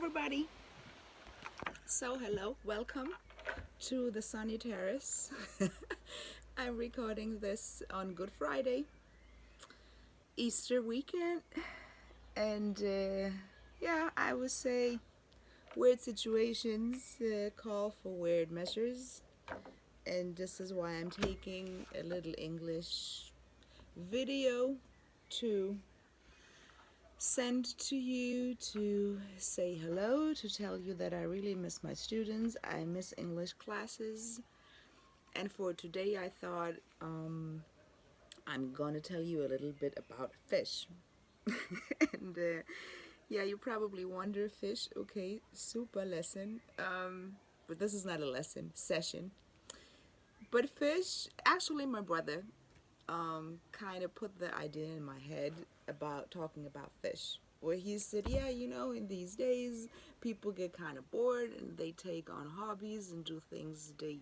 everybody. So hello, welcome to the sunny terrace. I'm recording this on Good Friday, Easter weekend, and yeah, I would say weird situations call for weird measures, and this is why I'm taking a little English video to send to you to say hello, to tell you that I really miss my students. I miss English classes. And for today, I thought I'm gonna tell you a little bit about fish. and yeah, you probably wonder fish. Okay, super lesson. But this is not a lesson session. But fish, actually, my brother kind of put the idea in my head about talking about fish. Where he said, yeah, in these days, people get kind of bored and they take on hobbies and do things they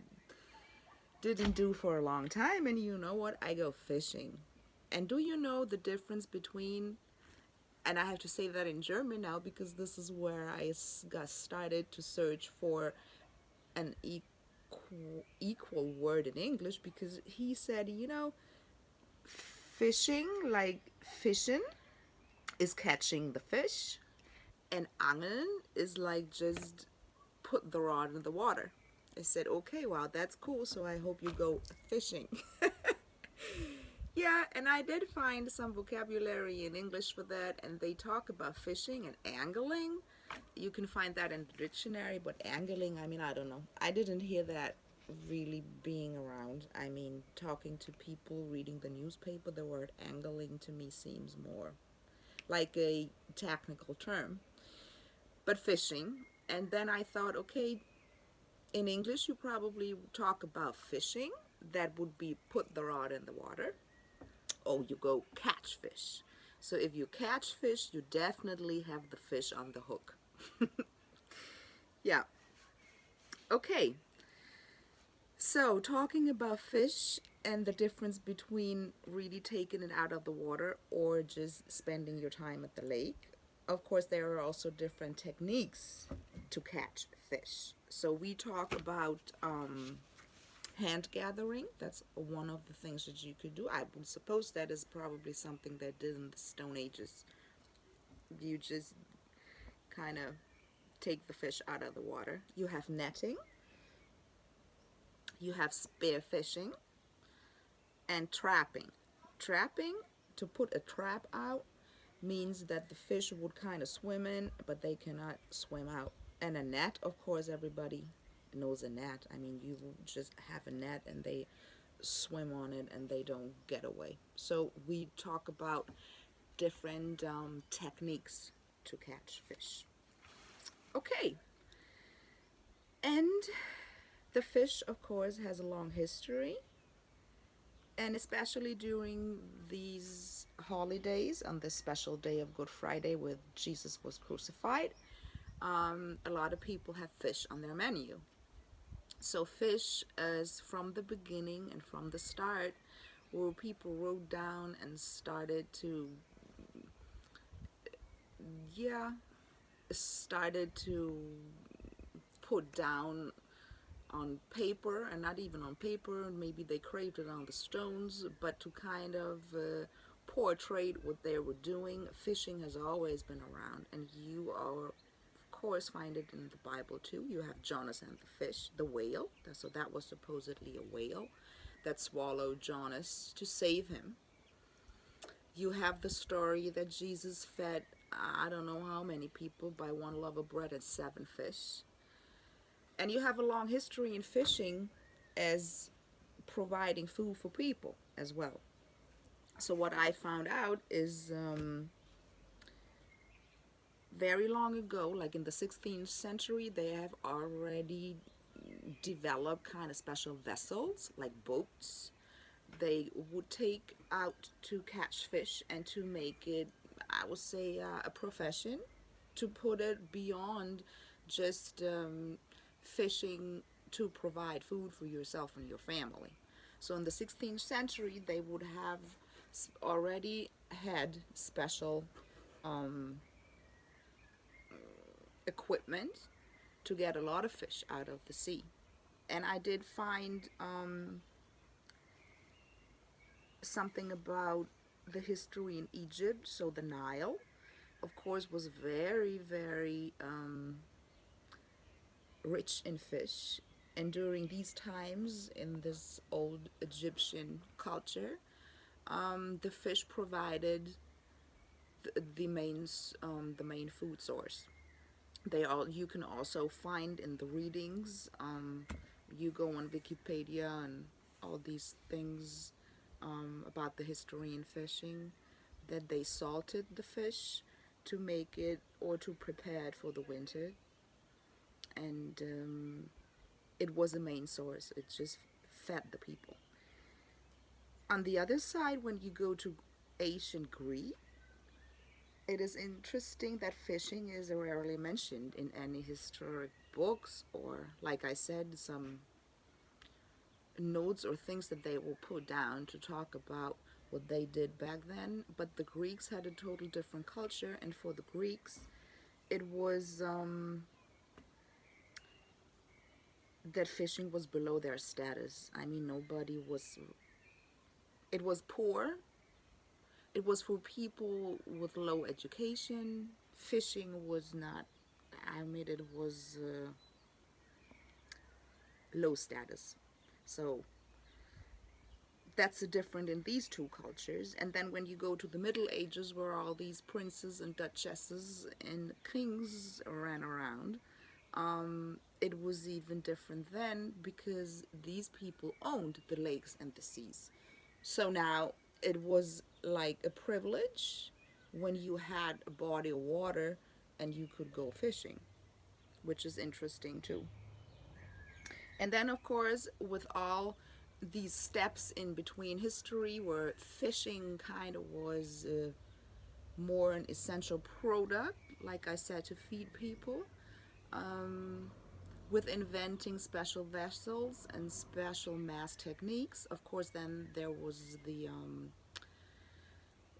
didn't do for a long time. And you know what? I go fishing. And do you know the difference between, and I have to say that in German now because this is where I got started to search for an equal word in English, because he said, fishing, like fishing, is catching the fish, and angeln is like just put the rod in the water. I said, okay, wow, that's cool. So I hope you go fishing. Yeah, and I did find some vocabulary in English for that, and they talk about fishing and angling. You can find that in the dictionary, but angling, I mean, I don't know. I didn't hear that really being around. I mean, talking to people, reading the newspaper, the word angling to me seems more like a technical term. But fishing, and then I thought, okay, in English, you probably talk about fishing. That would be put the rod in the water. Oh, you go catch fish. So if you catch fish, you definitely have the fish on the hook. Yeah. Okay. So talking about fish and the difference between really taking it out of the water or just spending your time at the lake. Of course, there are also different techniques to catch fish. So we talk about hand gathering. That's one of the things that you could do. I would suppose that is probably something they did in the Stone Ages. You just kind of take the fish out of the water. You have netting, you have spear fishing, and trapping. Trapping, to put a trap out, means that the fish would kind of swim in, but they cannot swim out. And a net, of course, everybody knows a net. I mean, you just have a net and they swim on it and they don't get away. So we talk about different techniques to catch fish. Okay, and the fish, of course, has a long history, and especially during these holidays, on this special day of Good Friday where Jesus was crucified, a lot of people have fish on their menu. So fish is from the beginning and from the start where people wrote down and started to, yeah, started to put down on paper, and not even on paper, maybe they craved it on the stones, but to kind of portray what they were doing. Fishing has always been around, and you are, of course, find it in the Bible too. You have Jonas and the fish, the whale. So that was supposedly a whale that swallowed Jonas to save him. You have the story that Jesus fed, I don't know how many people, by one loaf of bread and 7 fish. And you have a long history in fishing as providing food for people as well. So what I found out is very long ago, like in the 16th century, they have already developed kind of special vessels like boats. They would take out to catch fish and to make it, I would say, a profession, to put it beyond just fishing to provide food for yourself and your family. So in the 16th century, they would have already had special equipment to get a lot of fish out of the sea. And I did find something about the history in Egypt. So the Nile, of course, was very, very rich in fish. And during these times, in this old Egyptian culture, the fish provided the main food source. They all you can also find in the readings. You go on Wikipedia and all these things about the history in fishing, that they salted the fish to make it or to prepare it for the winter, and it was a main source. It just fed the people. On the other side, when you go to ancient Greece, it is interesting that fishing is rarely mentioned in any historic books, or, like I said, some notes or things that they will put down to talk about what they did back then. But the Greeks had a total different culture, and for the Greeks, it was that fishing was below their status. I mean, nobody was, it was poor. It was for people with low education. Fishing was not, I mean, it was low status. So that's the difference in these two cultures. And then when you go to the Middle Ages, where all these princes and duchesses and kings ran around, it was even different then, because these people owned the lakes and the seas. So now it was like a privilege when you had a body of water and you could go fishing, which is interesting too. And then, of course, with all these steps in between history, where fishing kind of was more an essential product, like I said, to feed people, um, with inventing special vessels and special mass techniques. Of course, then there was the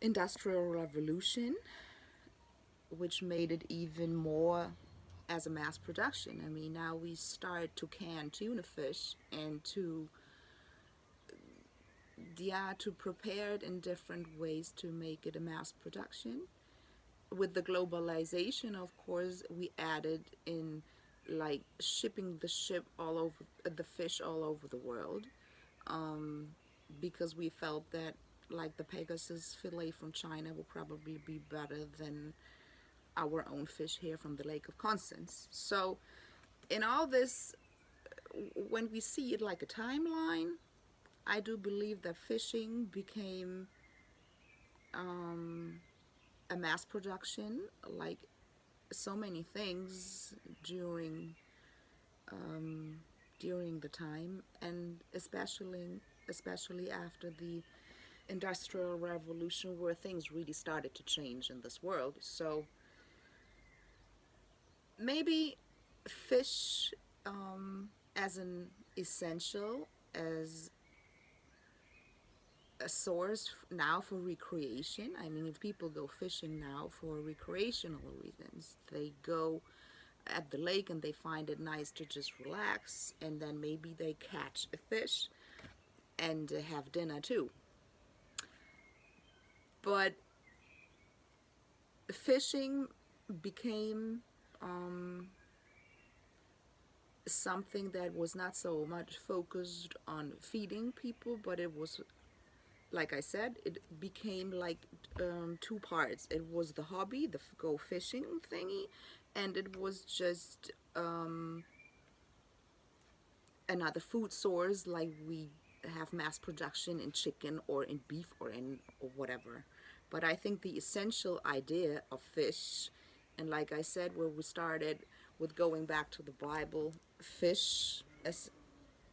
Industrial Revolution, which made it even more as a mass production. I mean, now we start to can tuna fish and to, yeah, to prepare it in different ways to make it a mass production. With the globalization, of course, we added in like shipping the fish all over the world, um, because we felt that like the Pegasus fillet from China will probably be better than our own fish here from the Lake of Constance. So in all this, when we see it like a timeline, I do believe that fishing became a mass production, like so many things during during the time, and especially after the Industrial Revolution, where things really started to change in this world. So maybe fish as an essential, as a source now for recreation. I mean, if people go fishing now for recreational reasons, they go at the lake and they find it nice to just relax, and then maybe they catch a fish and have dinner too. But fishing became something that was not so much focused on feeding people, but it was, like I said, it became like two parts. It was the hobby, the go fishing thingy, and it was just another food source, like we have mass production in chicken or in beef or in or whatever. But I think the essential idea of fish, and like I said, where we started with going back to the Bible, fish as,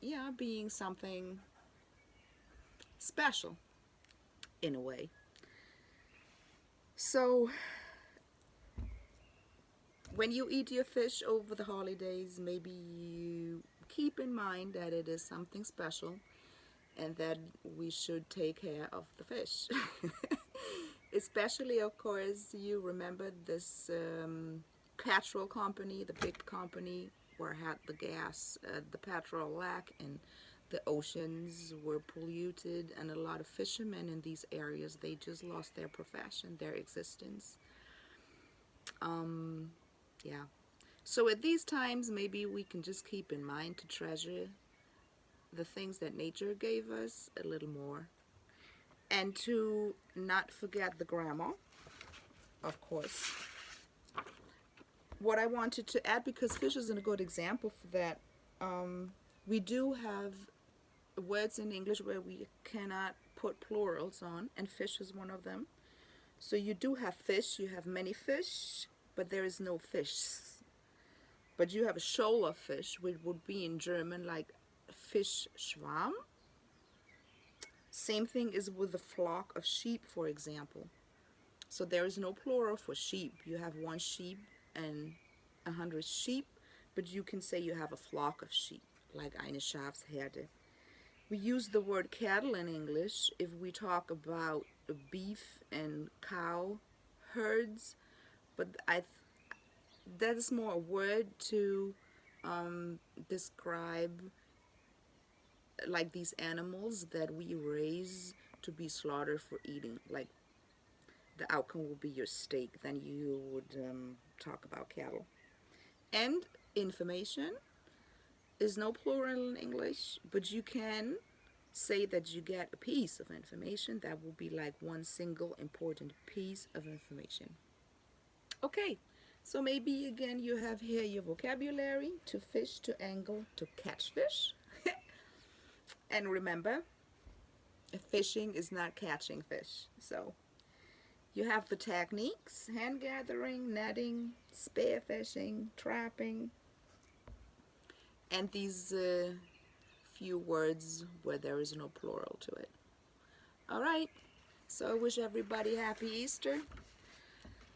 yeah, being something special in a way. So when you eat your fish over the holidays, maybe you keep in mind that it is something special and that we should take care of the fish. Especially, of course, you remember this petrol company, the big company where had the gas, the petrol lack, and the oceans were polluted, and a lot of fishermen in these areas, they just lost their profession, their existence. Yeah. So at these times, maybe we can just keep in mind to treasure the things that nature gave us a little more, and to not forget the grammar, of course. What I wanted to add, because fish is a good example for that, we do have words in English where we cannot put plurals on, and fish is one of them. So you do have fish, you have many fish, but there is no fish. But you have a shoal of fish, which would be in German like Fischschwarm. Same thing is with a flock of sheep, for example. So there is no plural for sheep. You have one sheep and 100 sheep, but you can say you have a flock of sheep, like eine Schafsherde. We use the word cattle in English if we talk about beef and cow herds, but that is more a word to describe like these animals that we raise to be slaughtered for eating. Like the outcome will be your steak, then you would talk about cattle. And information is no plural in English, but you can say that you get a piece of information that will be like one single important piece of information. Okay, so maybe again you have here your vocabulary: to fish, to angle, to catch fish. And remember, fishing is not catching fish. So you have the techniques: hand gathering, netting, spearfishing, trapping, and these few words where there is no plural to it. All right, so I wish everybody happy Easter,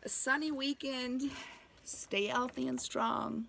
a sunny weekend, stay healthy and strong.